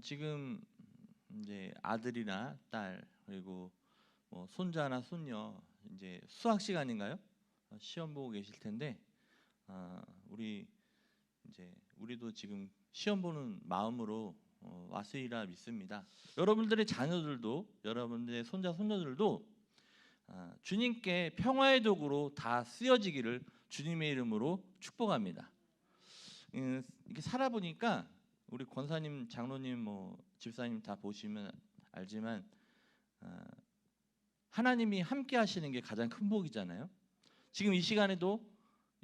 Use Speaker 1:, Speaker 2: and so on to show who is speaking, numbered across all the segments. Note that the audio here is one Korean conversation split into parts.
Speaker 1: 지금 이제 아들이나 딸 그리고 뭐 손자나 손녀 이제 수학 시간인가요? 시험 보고 계실 텐데 우리 이제 우리도 지금 시험 보는 마음으로 왔으리라 믿습니다. 여러분들의 자녀들도 여러분들의 손자 손녀들도 주님께 평화의 도구로 다 쓰여지기를 주님의 이름으로 축복합니다. 이렇게 살아보니까 우리 권사님, 장로님, 뭐 집사님 다 보시면 알지만 하나님이 함께 하시는 게 가장 큰 복이잖아요. 지금 이 시간에도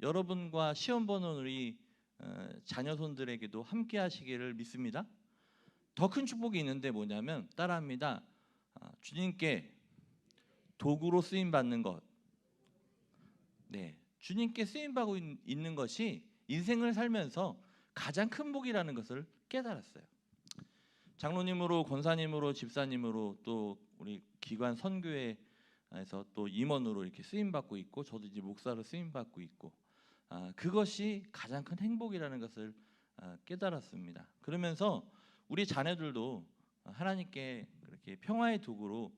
Speaker 1: 여러분과 시험 보는 우리 자녀손들에게도 함께 하시기를 믿습니다. 더 큰 축복이 있는데 뭐냐면 따라합니다. 주님께 도구로 쓰임 받는 것. 네, 주님께 쓰임 받고 있는 것이 인생을 살면서 가장 큰 복이라는 것을 깨달았어요. 장로님으로, 권사님으로, 집사님으로 또 우리 기관 선교회에서 또 임원으로 이렇게 쓰임 받고 있고, 저도 이제 목사로 쓰임 받고 있고, 그것이 가장 큰 행복이라는 것을 깨달았습니다. 그러면서 우리 자녀들도 하나님께 그렇게 평화의 도구로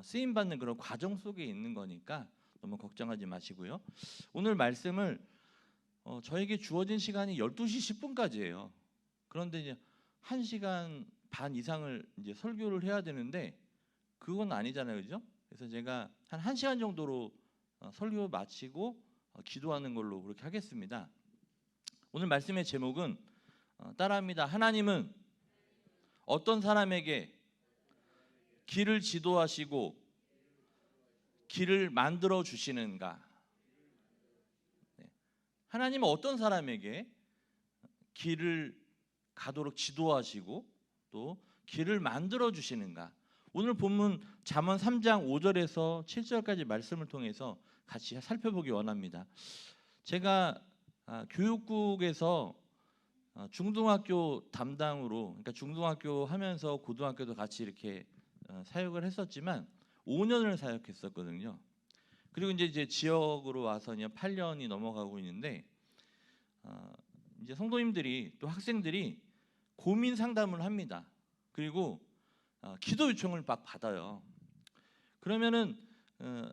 Speaker 1: 쓰임 받는 그런 과정 속에 있는 거니까 너무 걱정하지 마시고요. 오늘 말씀을 저에게 주어진 시간이 12시 10분까지예요. 그런데 이제 1시간 반 이상을 이제 설교를 해야 되는데 그건 아니잖아요, 그죠? 그래서 제가 한 1시간 정도로 설교 마치고 기도하는 걸로 그렇게 하겠습니다. 오늘 말씀의 제목은 따라합니다. 하나님은 어떤 사람에게 길을 지도하시고 길을 만들어 주시는가? 하나님은 어떤 사람에게 길을 가도록 지도하시고 또 길을 만들어 주시는가? 오늘 본문 잠언 3장 5절에서 7절까지 말씀을 통해서 같이 살펴보기 원합니다. 제가 교육국에서 중등학교 담당으로, 그러니까 중등학교 하면서 고등학교도 같이 이렇게 사역을 했었지만 5년을 사역했었거든요. 그리고 이제 지역으로 와서 8년이 넘어가고 있는데 이제 성도님들이 또 학생들이 고민 상담을 합니다. 그리고 기도 요청을 막 받아요. 그러면은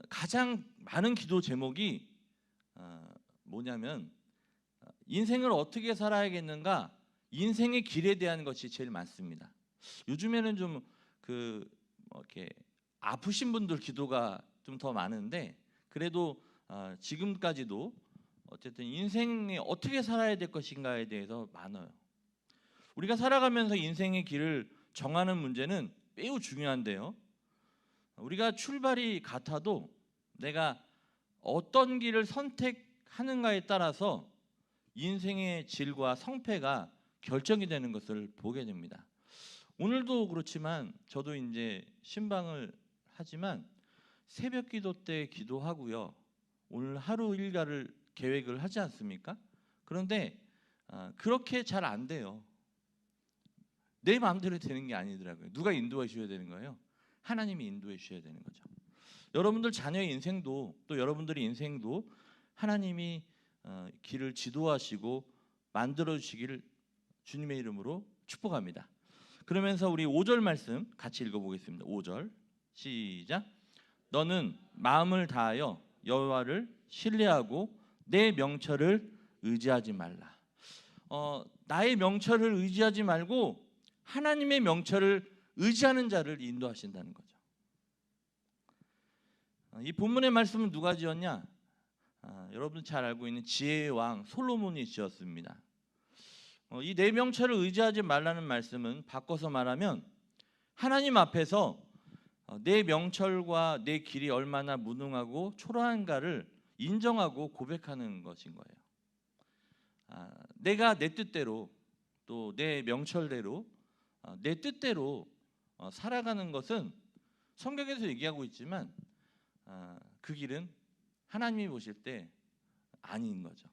Speaker 1: 가장 많은 기도 제목이 뭐냐면 인생을 어떻게 살아야겠는가, 인생의 길에 대한 것이 제일 많습니다. 요즘에는 좀 이렇게 아프신 분들 기도가 좀 더 많은데 그래도 지금까지도 어쨌든 인생에 어떻게 살아야 될 것인가에 대해서 많아요. 우리가 살아가면서 인생의 길을 정하는 문제는 매우 중요한데요. 우리가 출발이 같아도 내가 어떤 길을 선택하는가에 따라서 인생의 질과 성패가 결정이 되는 것을 보게 됩니다. 오늘도 그렇지만 저도 이제 신방을 하지만 새벽 기도 때 기도하고요. 오늘 하루 일과를 계획을 하지 않습니까? 그런데 그렇게 잘 안 돼요. 내 마음대로 되는 게 아니더라고요. 누가 인도해 주셔야 되는 거예요? 하나님이 인도해 주셔야 되는 거죠. 여러분들 자녀의 인생도 또 여러분들의 인생도 하나님이 길을 지도하시고 만들어 주시기를 주님의 이름으로 축복합니다. 그러면서 우리 5절 말씀 같이 읽어보겠습니다. 5절 시작. 너는 마음을 다하여 여호와를 신뢰하고 내 명철을 의지하지 말라. 나의 명철을 의지하지 말고 하나님의 명철을 의지하는 자를 인도하신다는 거죠. 이 본문의 말씀은 누가 지었냐? 여러분 잘 알고 있는 지혜의 왕 솔로몬이 지었습니다. 이 내 명철을 의지하지 말라는 말씀은 바꿔서 말하면 하나님 앞에서 내 명철과 내 길이 얼마나 무능하고 초라한가를 인정하고 고백하는 것인 거예요. 내가 내 뜻대로 또 내 명철대로 내 뜻대로 살아가는 것은 성경에서 얘기하고 있지만 그 길은 하나님이 보실 때 아닌 거죠.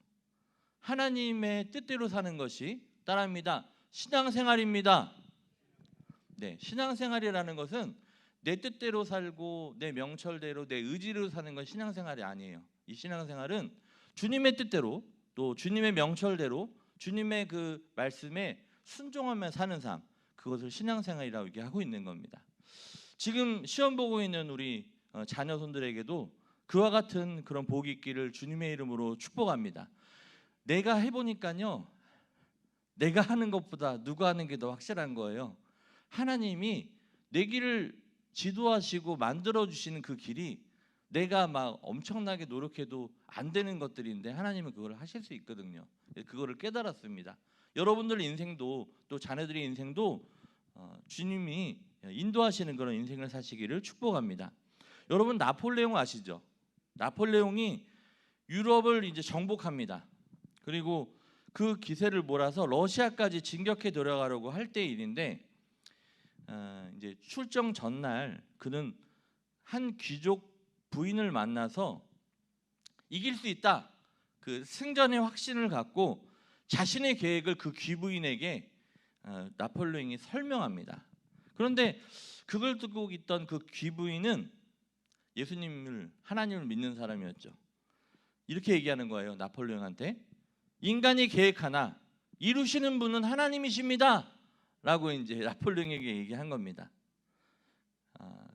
Speaker 1: 하나님의 뜻대로 사는 것이 따라합니다. 신앙생활입니다. 네, 신앙생활이라는 것은 내 뜻대로 살고 내 명철대로 내 의지로 사는 건 신앙생활이 아니에요. 이 신앙생활은 주님의 뜻대로 또 주님의 명철대로 주님의 그 말씀에 순종하며 사는 삶, 그것을 신앙생활이라고 얘기하고 있는 겁니다. 지금 시험 보고 있는 우리 자녀손들에게도 그와 같은 그런 복이 있기를 주님의 이름으로 축복합니다. 내가 해보니까요, 내가 하는 것보다 누가 하는 게 더 확실한 거예요. 하나님이 내 길을 지도하시고 만들어 주시는 그 길이 내가 막 엄청나게 노력해도 안 되는 것들인데 하나님은 그걸 하실 수 있거든요. 그거를 깨달았습니다. 여러분들 인생도 또 자녀들의 인생도 주님이 인도하시는 그런 인생을 사시기를 축복합니다. 여러분 나폴레옹 아시죠? 나폴레옹이 유럽을 이제 정복합니다. 그리고 그 기세를 몰아서 러시아까지 진격해 들어가려고 할 때의 일인데 이제 출정 전날 그는 한 귀족 부인을 만나서 이길 수 있다, 그 승전의 확신을 갖고 자신의 계획을 그 귀부인에게 나폴레옹이 설명합니다. 그런데 그걸 듣고 있던 그 귀부인은 예수님을, 하나님을 믿는 사람이었죠. 이렇게 얘기하는 거예요. 나폴레옹한테 인간이 계획하나 이루시는 분은 하나님이십니다 라고 이제 나폴레옹에게 얘기한 겁니다.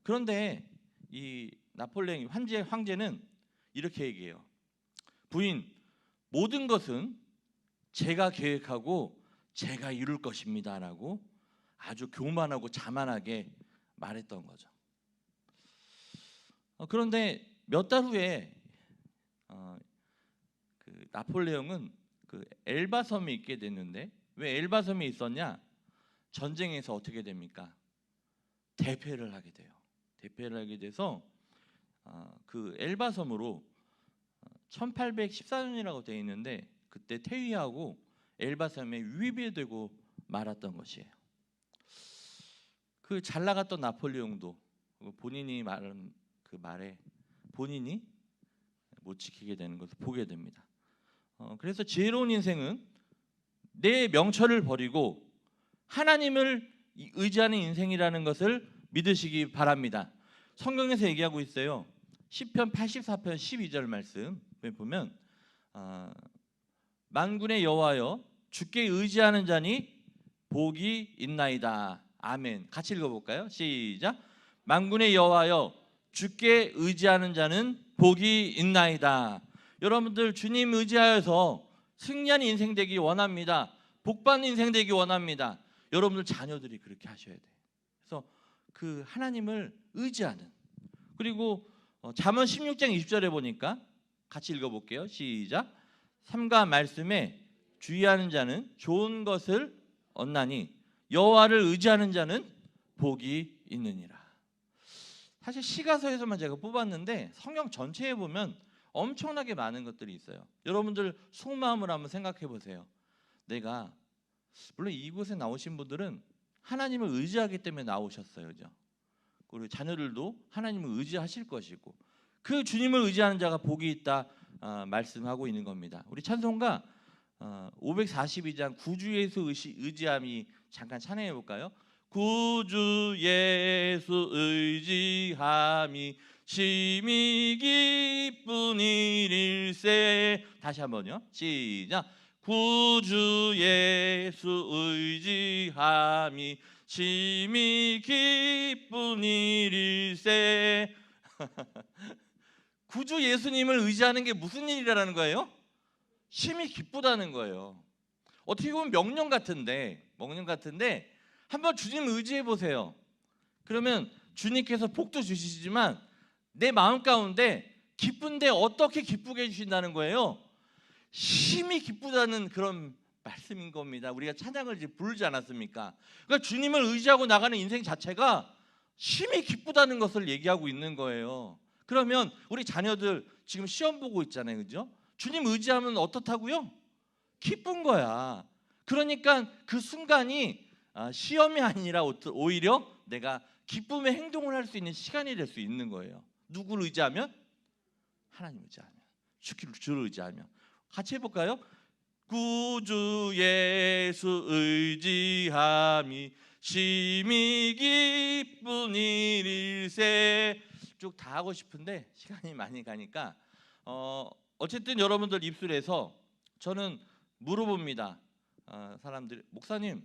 Speaker 1: 그런데 이 나폴레옹 황제는 이렇게 얘기해요. 부인, 모든 것은 제가 계획하고 제가 이룰 것입니다 라고 아주 교만하고 자만하게 말했던 거죠. 그런데 몇 달 후에 그 나폴레옹은 그 엘바 섬에 있게 됐는데, 왜 엘바 섬에 있었냐? 전쟁에서 어떻게 됩니까? 대패를 하게 돼요. 대패를 하게 돼서 그 엘바 섬으로 1814년이라고 되어 있는데 그때 퇴위하고 엘바 섬에 유입되고 말았던 것이에요. 그 잘 나갔던 나폴레옹도 본인이 말한 그 말에 본인이 못 지키게 되는 것을 보게 됩니다. 그래서 지혜로운 인생은 내 명철을 버리고 하나님을 의지하는 인생이라는 것을 믿으시기 바랍니다. 성경에서 얘기하고 있어요. 시편 84편 12절 말씀 보면 만군의 여호와여 주께 의지하는 자니 복이 있나이다. 아멘. 같이 읽어볼까요? 시작. 만군의 여호와여 주께 의지하는 자는 복이 있나이다. 여러분들 주님 의지하여서 승리한 인생 되기 원합니다. 복받는 인생 되기 원합니다. 여러분들 자녀들이 그렇게 하셔야 돼요. 그래서 그 하나님을 의지하는, 그리고 잠언 16장 20절에 보니까 같이 읽어볼게요. 시작. 삼가 말씀에 주의하는 자는 좋은 것을 얻나니 여호와를 의지하는 자는 복이 있느니라. 사실 시가서에서만 제가 뽑았는데 성경 전체에 보면 엄청나게 많은 것들이 있어요. 여러분들 속마음을 한번 생각해 보세요. 내가, 물론 이곳에 나오신 분들은 하나님을 의지하기 때문에 나오셨어요, 그죠? 그리고 자녀들도 하나님을 의지하실 것이고 그 주님을 의지하는 자가 복이 있다 말씀하고 있는 겁니다. 우리 찬송가 542장 구주 예수 의지함이 잠깐 찬양해 볼까요? 구주 예수 의지함이 심히 기쁜 일일세. 다시 한번요. 시작. 구주 예수 의지함이 심히 기쁜 일일세. 구주 예수님을 의지하는 게 무슨 일이라는 거예요? 심히 기쁘다는 거예요. 어떻게 보면 명령 같은데 한번 주님 의지해 보세요. 그러면 주님께서 복도 주시지만 내 마음 가운데 기쁜데 어떻게 기쁘게 해주신다는 거예요? 심히 기쁘다는 그런 말씀인 겁니다. 우리가 찬양을 이제 부르지 않았습니까? 그러니까 주님을 의지하고 나가는 인생 자체가 심히 기쁘다는 것을 얘기하고 있는 거예요. 그러면 우리 자녀들 지금 시험 보고 있잖아요, 그죠? 주님 의지하면 어떻다고요? 기쁜 거야. 그러니까 그 순간이 시험이 아니라 오히려 내가 기쁨의 행동을 할 수 있는 시간이 될 수 있는 거예요. 누구를 의지하면? 하나님 의지하면, 주를 의지하면. 같이 해볼까요? 구주 예수 의지함이 심히 기쁜 일일세. 쭉 다 하고 싶은데 시간이 많이 가니까 어쨌든 여러분들 입술에서 저는 물어봅니다. 사람들이 목사님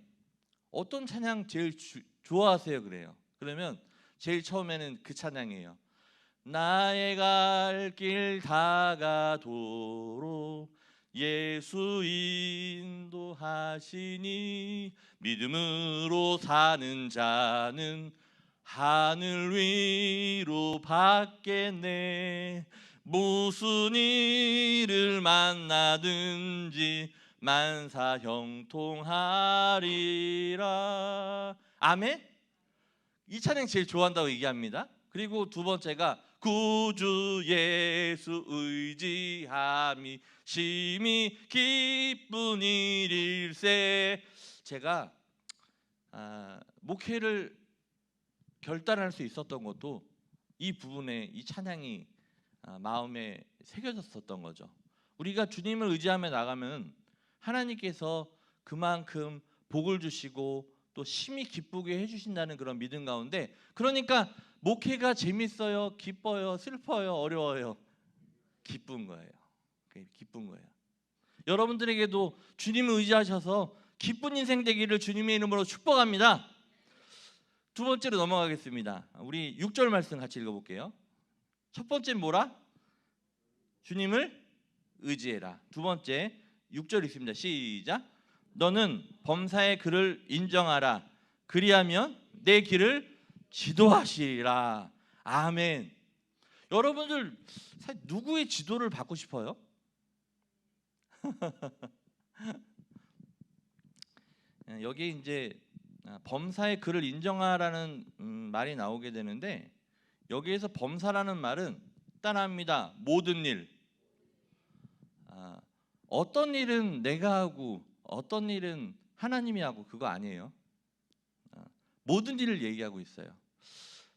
Speaker 1: 어떤 찬양 제일 좋아하세요? 그래요. 그러면 제일 처음에는 그 찬양이에요. 나의 갈 길 다가도록 예수 인도하시니 믿음으로 사는 자는 하늘 위로 받겠네. 무슨 일을 만나든지 만사 형통하리라. 아멘. 이 찬양 제일 좋아한다고 얘기합니다. 그리고 두 번째가 구주 예수 의지함이 심히 기쁜 일일세. 제가 목회를 결단할 수 있었던 것도 이 부분에 이 찬양이 마음에 새겨졌었던 거죠. 우리가 주님을 의지하며 나가면 하나님께서 그만큼 복을 주시고 또 심히 기쁘게 해주신다는 그런 믿음 가운데, 그러니까 목회가 재밌어요, 기뻐요, 슬퍼요, 어려워요? 기쁜 거예요. 기쁜 거예요. 여러분들에게도 주님을 의지하셔서 기쁜 인생 되기를 주님의 이름으로 축복합니다. 두 번째로 넘어가겠습니다. 우리 6절 말씀 같이 읽어볼게요. 첫 번째는 뭐라? 주님을 의지해라. 두 번째 6절 읽습니다. 시작. 너는 범사의 그를 인정하라. 그리하면 내 길을 지도하시리라. 아멘. 여러분들 사실 누구의 지도를 받고 싶어요? 여기 이제 범사의 그를 인정하라는 말이 나오게 되는데, 여기에서 범사라는 말은 따라합니다. 모든 일. 어떤 일은 내가 하고 어떤 일은 하나님이 하고 그거 아니에요. 모든 일을 얘기하고 있어요.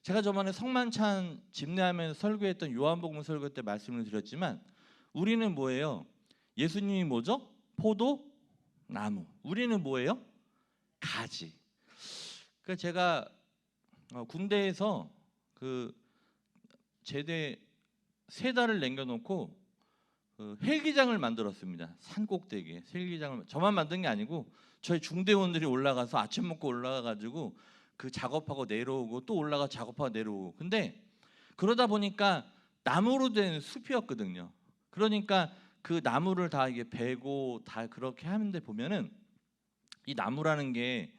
Speaker 1: 제가 저번에 성만찬 집례하면서 설교했던 요한복음 설교 때 말씀을 드렸지만, 우리는 뭐예요? 예수님이 뭐죠? 포도나무. 우리는 뭐예요? 가지. 그러니까 제가 군대에서 그 제대 3달을 남겨놓고 헬기장을 만들었습니다. 산 꼭대기에 헬기장을 저만 만든 게 아니고 저희 중대원들이 올라가서 아침 먹고 올라가가지고 그 작업하고 내려오고 또 올라가 작업하고 내려오고. 근데 그러다 보니까 나무로 된 숲이었거든요. 그러니까 그 나무를 다 이게 베고 다 그렇게 하는데 보면은 이 나무라는 게,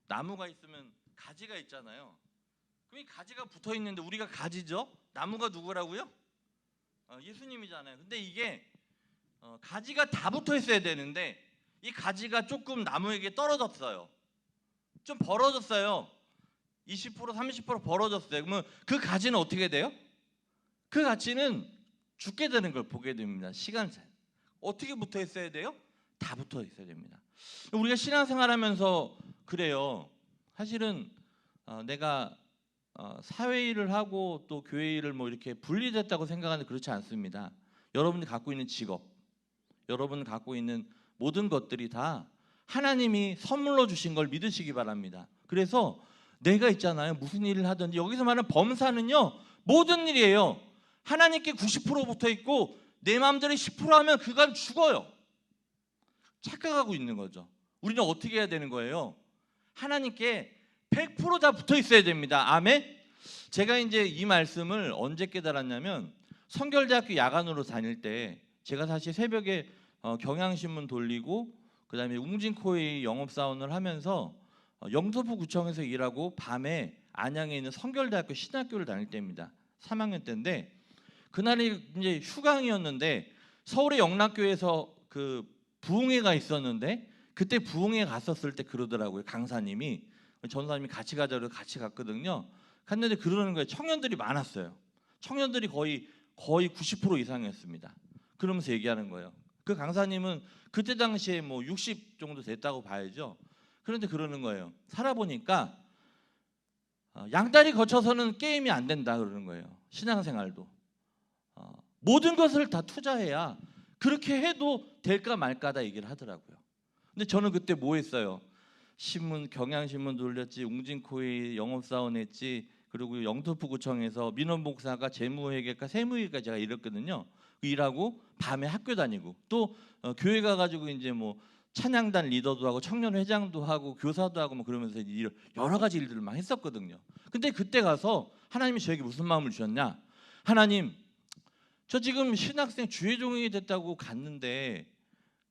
Speaker 1: 나무가 있으면 가지가 있잖아요. 그럼 이 가지가 붙어 있는데 우리가 가지죠? 나무가 누구라고요? 예수님이잖아요. 근데 이게 가지가 다 붙어 있어야 되는데 이 가지가 조금 나무에게 떨어졌어요. 좀 벌어졌어요. 20% 30% 벌어졌어요. 그러면 그 가지는 어떻게 돼요? 그 가지는 죽게 되는 걸 보게 됩니다. 시간차. 어떻게 붙어 있어야 돼요? 다 붙어 있어야 됩니다. 우리가 신앙생활하면서 그래요. 사실은 내가 사회 일을 하고 또 교회 일을 뭐 이렇게 분리됐다고 생각하는데 그렇지 않습니다. 여러분이 갖고 있는 직업, 여러분이 갖고 있는 모든 것들이 다 하나님이 선물로 주신 걸 믿으시기 바랍니다. 그래서 내가 있잖아요. 무슨 일을 하든지, 여기서 말하는 범사는요, 모든 일이에요. 하나님께 90% 붙어 있고 내 마음대로 10% 하면 그건 죽어요. 착각하고 있는 거죠. 우리는 어떻게 해야 되는 거예요? 하나님께 100% 다 붙어 있어야 됩니다. 아멘. 제가 이제 이 말씀을 언제 깨달았냐면, 성결대학교 야간으로 다닐 때 제가 사실 새벽에 경향신문 돌리고 그다음에 웅진코웨이 영업사원을 하면서 영등포 구청에서 일하고 밤에 안양에 있는 성결대학교 신학교를 다닐 때입니다. 3학년 때인데 그날이 이제 휴강이었는데 서울의 영락교에서 그 부흥회가 있었는데, 그때 부흥회 갔었을 때 그러더라고요. 강사님이, 전사님이 같이 가자고 같이 갔거든요. 갔는데 그러는 거예요. 청년들이 많았어요. 청년들이 거의 90% 이상이었습니다. 그러면서 얘기하는 거예요. 그 강사님은 그때 당시에 뭐 60 정도 됐다고 봐야죠. 그런데 그러는 거예요. 살아보니까 양다리 거쳐서는 게임이 안 된다 그러는 거예요. 신앙생활도 모든 것을 다 투자해야 그렇게 해도 될까 말까다 얘기를 하더라고요. 근데 저는 그때 뭐 했어요? 신문, 경향신문 돌렸지, 웅진코웨이 영업사원 했지, 그리고 영등포구청에서 민원복사가 재무회계과 세무회계까 제가 일했거든요. 일하고 밤에 학교 다니고 또 교회 가가지고 이제 뭐 찬양단 리더도 하고 청년회장도 하고 교사도 하고 뭐 그러면서 여러 가지 일들을 막 했었거든요. 근데 그때 가서 하나님이 저에게 무슨 마음을 주셨냐? 하나님, 저 지금 신학생 주회종이 됐다고 갔는데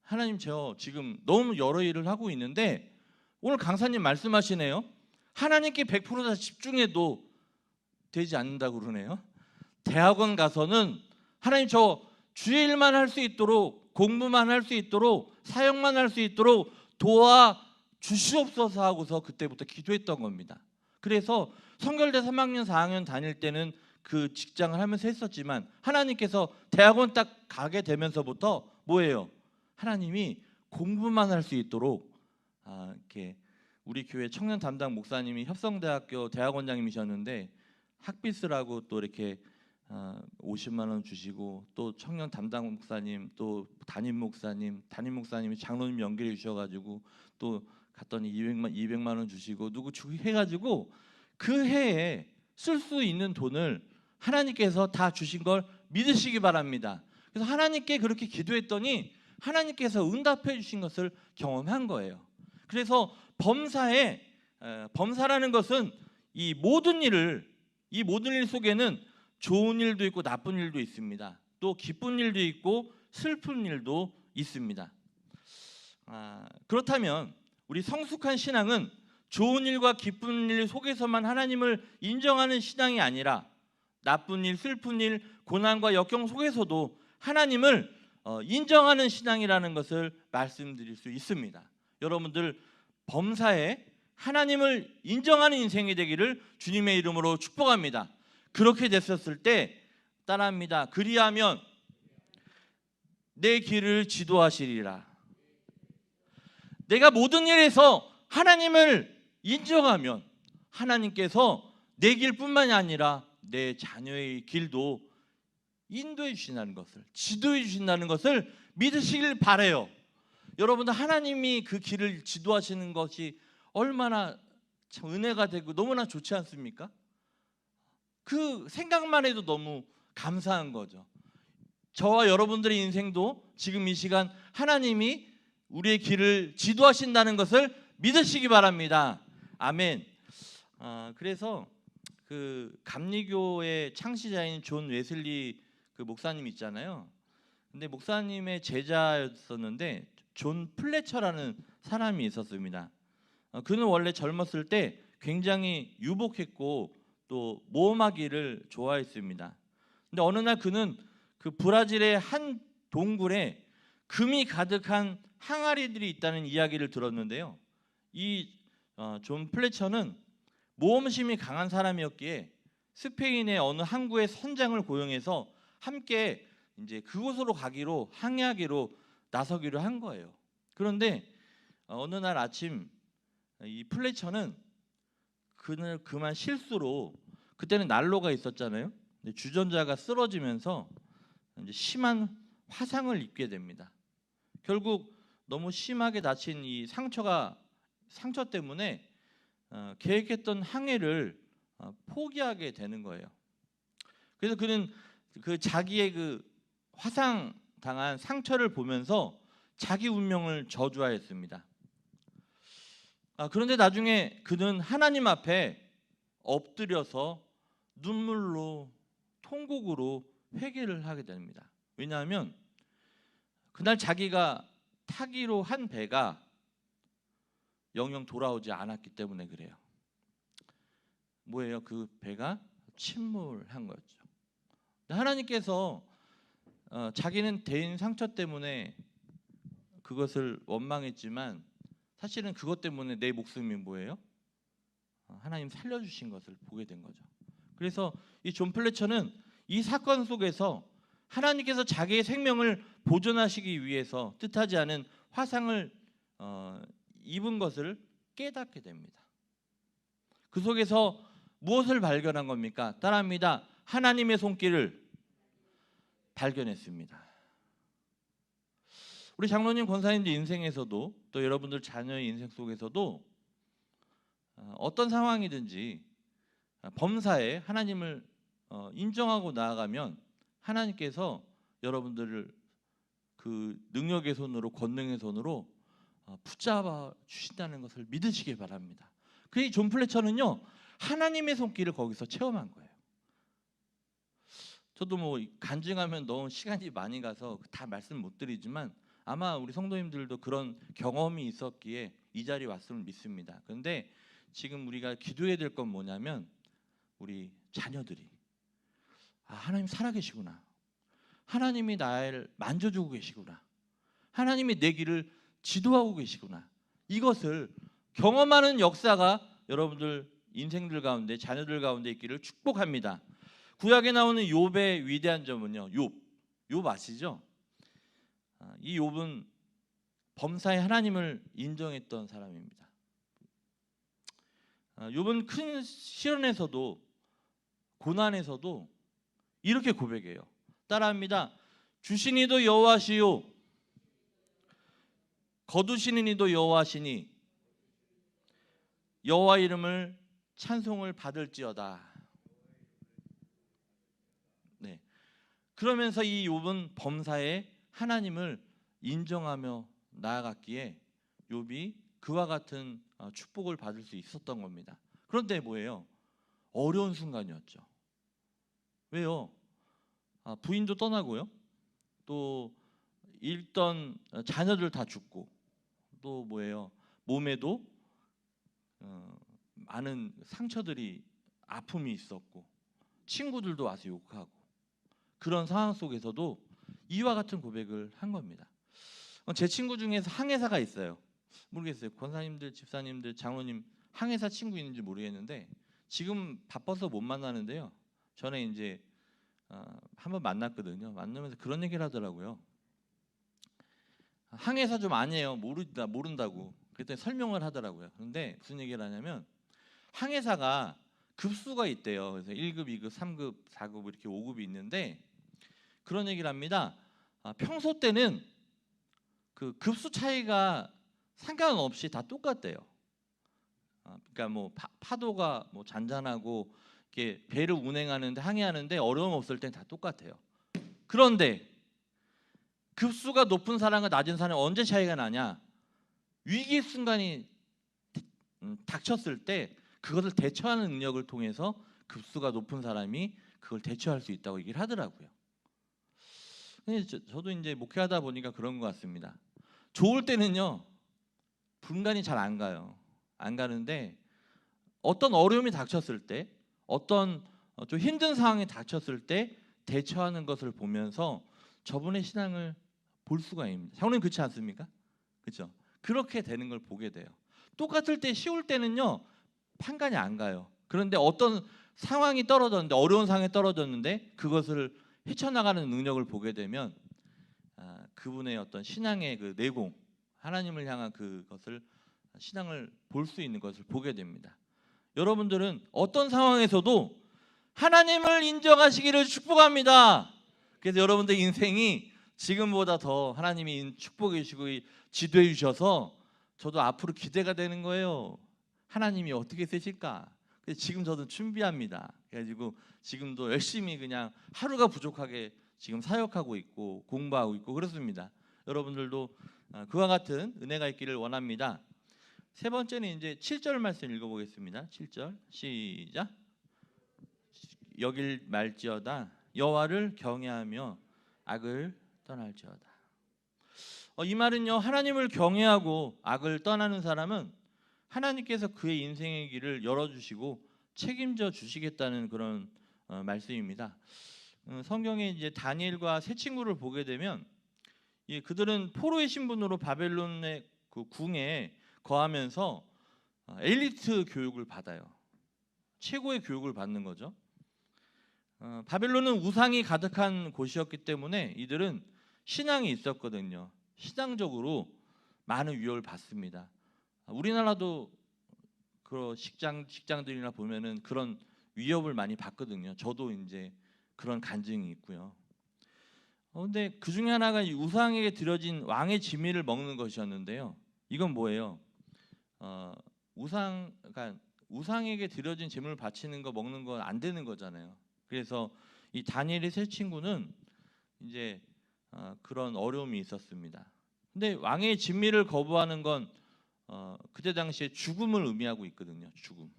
Speaker 1: 하나님 저 지금 너무 여러 일을 하고 있는데 오늘 강사님 말씀하시네요. 하나님께 100%다 집중해도 되지 않는다고 그러네요. 대학원 가서는 하나님 저 주의 일만 할 수 있도록, 공부만 할 수 있도록, 사역만 할 수 있도록 도와주시옵소서 하고서 그때부터 기도했던 겁니다. 그래서 성결대 3학년 4학년 다닐 때는 그 직장을 하면서 했었지만 하나님께서 대학원 딱 가게 되면서부터 뭐예요? 하나님이 공부만 할 수 있도록 이렇게 우리 교회 청년 담당 목사님이 협성대학교 대학원장님이셨는데 학비스라고 또 이렇게 50만 원 주시고 또 청년 담당 목사님 또 담임 목사님이 장로님 연결해 주셔가지고 또 갔더니 200만 원 주시고 누구 주고 해가지고 그 해에 쓸 수 있는 돈을 하나님께서 다 주신 걸 믿으시기 바랍니다. 그래서 하나님께 그렇게 기도했더니 하나님께서 응답해 주신 것을 경험한 거예요. 그래서 범사라는 것은 이 모든 일 속에는 좋은 일도 있고 나쁜 일도 있습니다. 또 기쁜 일도 있고 슬픈 일도 있습니다. 그렇다면 우리 성숙한 신앙은 좋은 일과 기쁜 일 속에서만 하나님을 인정하는 신앙이 아니라 나쁜 일, 슬픈 일, 고난과 역경 속에서도 하나님을 인정하는 신앙이라는 것을 말씀드릴 수 있습니다. 여러분들 범사에 하나님을 인정하는 인생이 되기를 주님의 이름으로 축복합니다. 그렇게 됐었을 때 따라합니다. 그리하면 내 길을 지도하시리라. 내가 모든 일에서 하나님을 인정하면 하나님께서 내 길뿐만이 아니라 내 자녀의 길도 인도해 주신다는 것을, 지도해 주신다는 것을 믿으시길 바라요. 여러분들 하나님이 그 길을 지도하시는 것이 얼마나 참 은혜가 되고 너무나 좋지 않습니까? 그 생각만 해도 너무 감사한 거죠. 저와 여러분들의 인생도 지금 이 시간 하나님이 우리의 길을 지도하신다는 것을 믿으시기 바랍니다. 아멘. 그래서 그 감리교의 창시자인 존 웨슬리 그 목사님 있잖아요. 근데 목사님의 제자였었는데 존 플래처라는 사람이 있었습니다. 그는 원래 젊었을 때 굉장히 유복했고 또 모험하기를 좋아했습니다. 근데 어느 날 그는 그 브라질의 한 동굴에 금이 가득한 항아리들이 있다는 이야기를 들었는데요. 이 존 플래처는 모험심이 강한 사람이었기에 스페인의 어느 항구의 선장을 고용해서 함께 이제 그곳으로 가기로 항해하기로 나서기로 한 거예요. 그런데 어느 날 아침 이 플래처는 그만 실수로 그때는 난로가 있었잖아요. 근데 주전자가 쓰러지면서 이제 심한 화상을 입게 됩니다. 결국 너무 심하게 다친 이 상처 때문에 계획했던 항해를 포기하게 되는 거예요. 그래서 그는 그 자기의 그 화상 당한 상처를 보면서 자기 운명을 저주하였습니다. 그런데 나중에 그는 하나님 앞에 엎드려서 눈물로 통곡으로 회개를 하게 됩니다. 왜냐하면 그날 자기가 타기로 한 배가 영영 돌아오지 않았기 때문에 그래요. 뭐예요? 그 배가 침몰한 거였죠. 하나님께서 자기는 대인 상처 때문에 그것을 원망했지만 사실은 그것 때문에 내 목숨이 뭐예요? 하나님 살려주신 것을 보게 된 거죠. 그래서 이 존 플래처는 이 사건 속에서 하나님께서 자기의 생명을 보존하시기 위해서 뜻하지 않은 화상을 입은 것을 깨닫게 됩니다. 그 속에서 무엇을 발견한 겁니까? 따라합니다. 하나님의 손길을 발견했습니다. 우리 장로님 권사님들 인생에서도 또 여러분들 자녀의 인생 속에서도 어떤 상황이든지 범사에 하나님을 인정하고 나아가면 하나님께서 여러분들을 그 능력의 손으로, 권능의 손으로 붙잡아 주신다는 것을 믿으시기 바랍니다. 그 존 플래처는요, 하나님의 손길을 거기서 체험한 거예요. 저도 뭐 간증하면 너무 시간이 많이 가서 다 말씀 못 드리지만 아마 우리 성도님들도 그런 경험이 있었기에 이 자리에 왔음을 믿습니다. 그런데 지금 우리가 기도해야 될 건 뭐냐면 우리 자녀들이 하나님 살아계시구나, 하나님이 나를 만져주고 계시구나, 하나님이 내 길을 지도하고 계시구나, 이것을 경험하는 역사가 여러분들 인생들 가운데, 자녀들 가운데 있기를 축복합니다. 구약에 나오는 욥의 위대한 점은요, 욥 아시죠? 이 욥은 범사에 하나님을 인정했던 사람입니다. 욥은 큰 시련에서도, 고난에서도 이렇게 고백해요. 따라합니다. 주신 이도 여호와시요 거두시는 이도 여호와시니 여호와 이름을 찬송을 받을지어다. 네. 그러면서 이 욥은 범사에 하나님을 인정하며 나아갔기에 욥이 그와 같은 축복을 받을 수 있었던 겁니다. 그런데 뭐예요? 어려운 순간이었죠. 왜요? 부인도 떠나고요, 또 잃던 자녀들 다 죽고, 또 뭐예요? 몸에도 많은 상처들이, 아픔이 있었고, 친구들도 와서 욕하고, 그런 상황 속에서도 이와 같은 고백을 한 겁니다. 제 친구 중에서 항해사가 있어요. 모르겠어요. 권사님들, 집사님들, 장로님 항해사 친구 있는지 모르겠는데 지금 바빠서 못 만나는데요. 전에 이제 한번 만났거든요. 만나면서 그런 얘기를 하더라고요. 항해사 좀 아니에요. 모른다고. 그랬더니 설명을 하더라고요. 그런데 무슨 얘기를 하냐면 항해사가 급수가 있대요. 그래서 1급, 2급, 3급, 4급 이렇게 5급이 있는데 그런 얘기를 합니다. 평소 때는 그 급수 차이가 상관없이 다 똑같대요. 그러니까 뭐 파도가 뭐 잔잔하고 이렇게 배를 운행하는데, 항해하는데 어려움 없을 땐 다 똑같아요. 그런데 급수가 높은 사람과 낮은 사람은 언제 차이가 나냐? 위기 순간이 닥쳤을 때 그것을 대처하는 능력을 통해서 급수가 높은 사람이 그걸 대처할 수 있다고 얘기를 하더라고요. 근데 저도 이제 목회하다 보니까 그런 것 같습니다. 좋을 때는요, 분간이 잘 안 가요. 안 가는데 어떤 어려움이 닥쳤을 때, 어떤 좀 힘든 상황이 닥쳤을 때 대처하는 것을 보면서 저분의 신앙을 볼 수가 있습니다. 장로님 그렇지 않습니까? 그렇죠? 그렇게 되는 걸 보게 돼요. 똑같을 때, 쉬울 때는요 판간이 안 가요. 그런데 어떤 상황이 떨어졌는데, 어려운 상황에 떨어졌는데 그것을 헤쳐나가는 능력을 보게 되면 그분의 어떤 신앙의 그 내공, 하나님을 향한 그것을, 신앙을 볼 수 있는 것을 보게 됩니다. 여러분들은 어떤 상황에서도 하나님을 인정하시기를 축복합니다. 그래서 여러분들 인생이 지금보다 더 하나님이 축복해 주시고 지도해 주셔서 저도 앞으로 기대가 되는 거예요. 하나님이 어떻게 쓰실까? 그래서 지금 저도 준비합니다. 그래가지고 지금도 열심히 그냥 하루가 부족하게 지금 사역하고 있고 공부하고 있고 그렇습니다. 여러분들도 그와 같은 은혜가 있기를 원합니다. 세 번째는 이제 7절 말씀 읽어보겠습니다. 7절 시작. 여길 말지어다 여호와를 경외하며 악을 떠날지어다. 이 말은요, 하나님을 경외하고 악을 떠나는 사람은 하나님께서 그의 인생의 길을 열어주시고 책임져 주시겠다는 그런 말씀입니다. 성경에 이제 다니엘과 세 친구를 보게 되면 그들은 포로의 신분으로 바벨론의 그 궁에 거하면서 엘리트 교육을 받아요. 최고의 교육을 받는 거죠. 바벨론은 우상이 가득한 곳이었기 때문에 이들은 신앙이 있었거든요. 신앙적으로 많은 위협을 받습니다. 우리나라도 그 직장들이나 보면은 그런 위협을 많이 받거든요. 저도 이제 그런 간증이 있고요. 근데 그 중에 하나가 우상에게 드려진 왕의 지미를 먹는 것이었는데요. 이건 뭐예요? 그러니까 우상에게 드려진 제물을 바치는 거, 먹는 건 안 되는 거잖아요. 그래서 이 다니엘의 세 친구는 이제 그런 어려움이 있었습니다. 근데 왕의 진미를 거부하는 건 그때 당시에 죽음을 의미하고 있거든요. 죽음.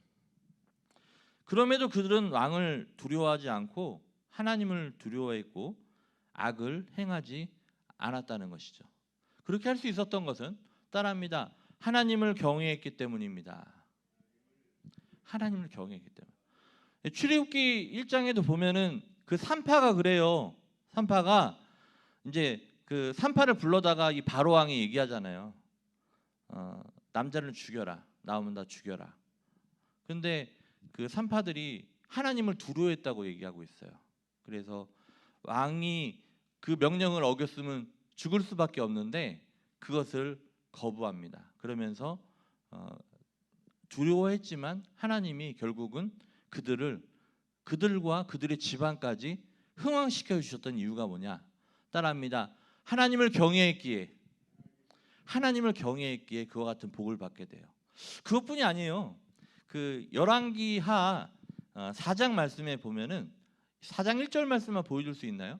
Speaker 1: 그럼에도 그들은 왕을 두려워하지 않고 하나님을 두려워했고 악을 행하지 않았다는 것이죠. 그렇게 할 수 있었던 것은 따라합니다. 하나님을 경외했기 때문입니다. 하나님을 경외했기 때문. 출애굽기 1장에도 보면은 그 산파가 그래요. 산파가 이제 그 산파를 불러다가 이 바로 왕이 얘기하잖아요. 남자를 죽여라. 나오면 다 죽여라. 근데 그 산파들이 하나님을 두려워했다고 얘기하고 있어요. 그래서 왕이 그 명령을 어겼으면 죽을 수밖에 없는데 그것을 거부합니다. 그러면서 두려워했지만 하나님이 결국은 그들과 그들의 집안까지 흥왕시켜 주셨던 이유가 뭐냐? 따라합니다. 하나님을 경외했기에 그와 같은 복을 받게 돼요. 그것뿐이 아니에요. 그 열왕기하 4장 말씀에 보면은 4장 1절 말씀만 보여줄 수 있나요?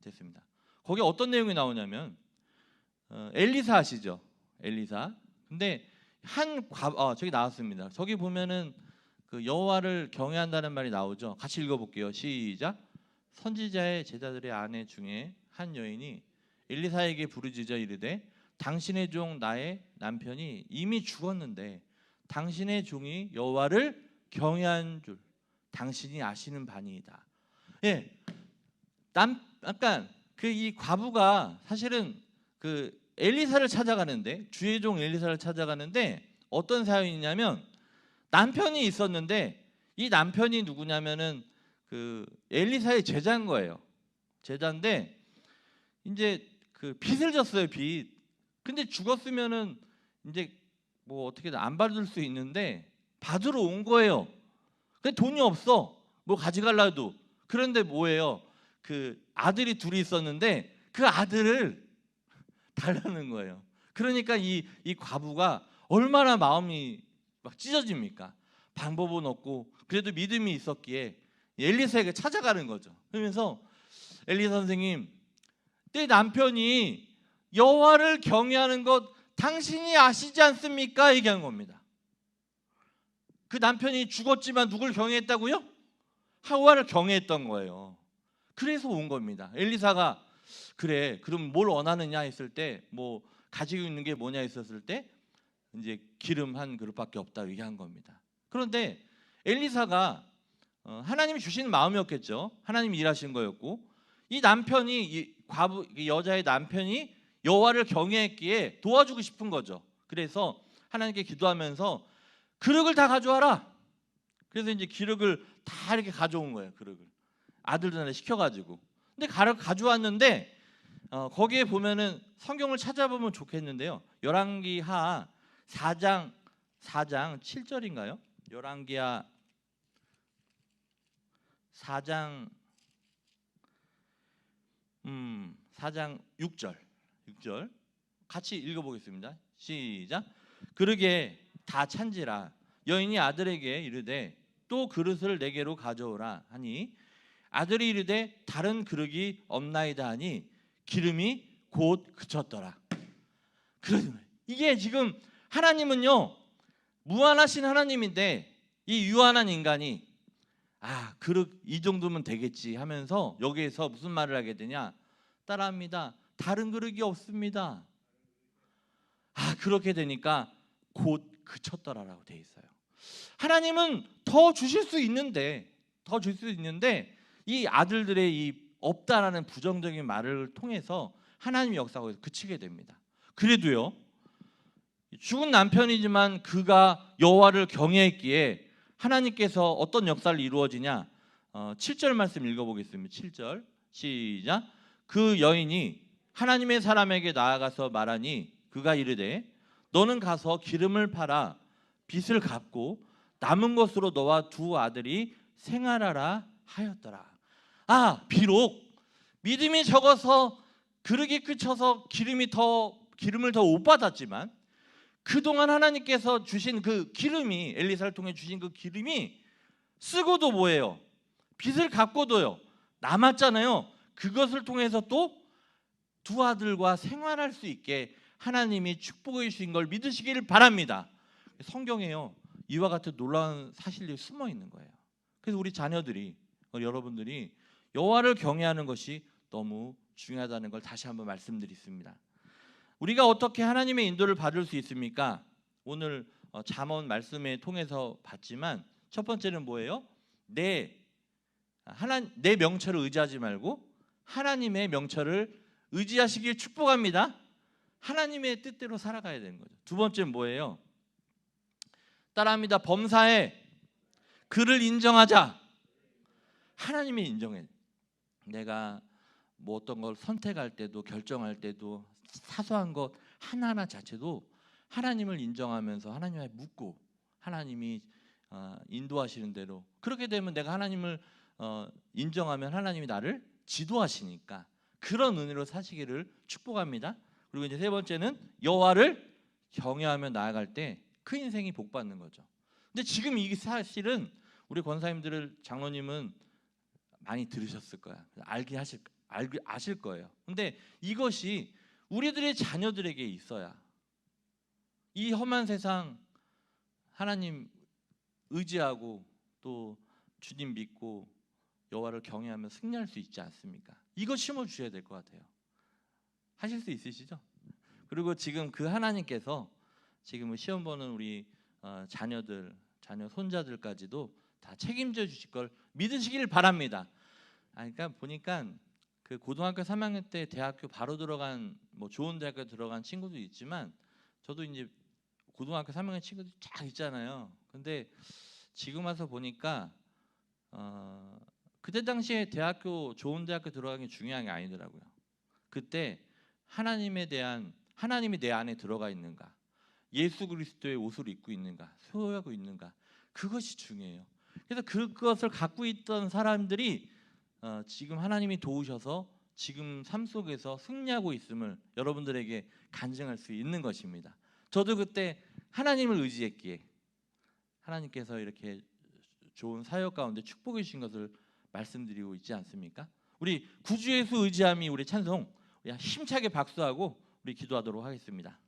Speaker 1: 됐습니다. 거기 어떤 내용이 나오냐면 엘리사 아시죠? 엘리사. 근데 저기 나왔습니다. 저기 보면은 그 여호와를 경외한다는 말이 나오죠. 같이 읽어볼게요. 시작. 선지자의 제자들의 아내 중에 한 여인이 엘리사에게 부르짖어 이르되 당신의 종 나의 남편이 이미 죽었는데 당신의 종이 여호와를 경외한 줄 당신이 아시는 바니이다. 예, 약간 그 이 과부가 사실은 그 엘리사를 찾아가는데 주의 종 엘리사를 찾아가는데 어떤 사연이냐면 남편이 있었는데 이 남편이 누구냐면은 그 엘리사의 제자인 거예요. 제자인데 이제 그 빚을 졌어요. 빚. 근데 죽었으면은 이제 뭐 어떻게든 안 받을 수 있는데 받으러 온 거예요. 근데 돈이 없어. 뭐 가져가려도. 그런데 뭐예요? 그 아들이 둘이 있었는데 그 아들을 달라는 거예요. 그러니까 이 과부가 얼마나 마음이 막 찢어집니까? 방법은 없고 그래도 믿음이 있었기에 엘리사에게 찾아가는 거죠. 그러면서 엘리사 선생님, 내 남편이 여호와를 경외하는 것 당신이 아시지 않습니까? 얘기한 겁니다. 그 남편이 죽었지만 누굴 경외했다고요? 여호와를 경외했던 거예요. 그래서 온 겁니다. 엘리사가 그래 그럼 뭘 원하느냐 했을 때 뭐 가지고 있는 게 뭐냐 했었을 때 이제 기름 한 그릇밖에 없다 얘기한 겁니다. 그런데 엘리사가 하나님이 주신 마음이었겠죠. 하나님이 일하신 거였고 이 남편이 이 과부 이 여자의 남편이 여호와를 경외했기에 도와주고 싶은 거죠. 그래서 하나님께 기도하면서 그릇을 다 가져와라. 그래서 이제 기름을 다 이렇게 가져온 거예요. 그릇을 아들들한테 시켜가지고. 근데 가져왔는데 거기에 보면은 성경을 찾아보면 좋겠는데요. 열왕기하 4장 7절인가요? 열왕기하 4장 6절 같이 읽어보겠습니다. 시작. 그러게 다 찬지라 여인이 아들에게 이르되 또 그릇을 내게로 가져오라 하니 아들이 이르되 다른 그릇이 없나이다 하니 기름이 곧 그쳤더라. 이게 지금 하나님은요 무한하신 하나님인데 이 유한한 인간이 그릇 이 정도면 되겠지 하면서 여기에서 무슨 말을 하게 되냐? 따라합니다. 다른 그릇이 없습니다. 그렇게 되니까 곧 그쳤더라라고 돼 있어요. 하나님은 더 주실 수 있는데 이 아들들의 이 없다라는 부정적인 말을 통해서 하나님의 역사가 그치게 됩니다. 그래도요 죽은 남편이지만 그가 여호와를 경외했기에 하나님께서 어떤 역사를 이루어지냐? 7절 말씀 읽어보겠습니다. 7절 시작. 그 여인이 하나님의 사람에게 나아가서 말하니 그가 이르되 너는 가서 기름을 팔아 빚을 갚고 남은 것으로 너와 두 아들이 생활하라 하였더라. 비록 믿음이 적어서 그릇이 그쳐서 기름을 더 못 받았지만 그동안 하나님께서 주신 그 기름이 엘리사를 통해 주신 그 기름이 쓰고도 뭐예요? 빚을 갚고도요 남았잖아요. 그것을 통해서 또 두 아들과 생활할 수 있게 하나님이 축복해 주신 걸 믿으시기를 바랍니다. 성경에요, 이와 같은 놀라운 사실이 숨어 있는 거예요. 그래서 우리 자녀들이, 여러분들이 여호와를 경외하는 것이 너무 중요하다는 걸 다시 한번 말씀드리겠습니다. 우리가 어떻게 하나님의 인도를 받을 수 있습니까? 오늘 잠언 말씀에 통해서 봤지만 첫 번째는 뭐예요? 내 명철을 의지하지 말고 하나님의 명철을 의지하시길 축복합니다. 하나님의 뜻대로 살아가야 되는 거죠. 두 번째는 뭐예요? 따라합니다. 범사에 그를 인정하자. 하나님이 인정해. 내가 뭐 어떤 걸 선택할 때도, 결정할 때도, 사소한 것 하나하나 자체도 하나님을 인정하면서 하나님께 묻고 하나님이 인도하시는 대로, 그렇게 되면 내가 하나님을 인정하면 하나님이 나를 지도하시니까 그런 은혜로 사시기를 축복합니다. 그리고 이제 세 번째는 여호와를 경외하며 나아갈 때 그 인생이 복받는 거죠. 근데 지금 이 사실은 우리 권사님들, 장로님은 많이 들으셨을 거야. 아실 거예요. 근데 이것이 우리들의 자녀들에게 있어야 이 험한 세상 하나님 의지하고 또 주님 믿고 여호와를 경외하며 승리할 수 있지 않습니까? 이거 심어 주셔야 될 것 같아요. 하실 수 있으시죠? 그리고 지금 그 하나님께서 지금 시험 보는 우리 자녀 손자들까지도 다 책임져 주실 걸 믿으시길 바랍니다. 그러니까 보니까 그 고등학교 3학년 때 대학교 바로 들어간, 뭐 좋은 대학교 들어간 친구도 있지만, 저도 이제 고등학교 3학년 친구들 쫙 있잖아요. 근데 지금 와서 보니까 그때 당시에 좋은 대학교 들어가는 게 중요한 게 아니더라고요. 그때 하나님이 내 안에 들어가 있는가, 예수 그리스도의 옷을 입고 있는가, 소유하고 있는가, 그것이 중요해요. 그래서 그것을 갖고 있던 사람들이 지금 하나님이 도우셔서 지금 삶 속에서 승리하고 있음을 여러분들에게 간증할 수 있는 것입니다. 저도 그때 하나님을 의지했기에 하나님께서 이렇게 좋은 사역 가운데 축복해 주신 것을 말씀드리고 있지 않습니까? 우리 구주 예수 의지함이 우리 찬송, 우리 힘차게 박수하고 우리 기도하도록 하겠습니다.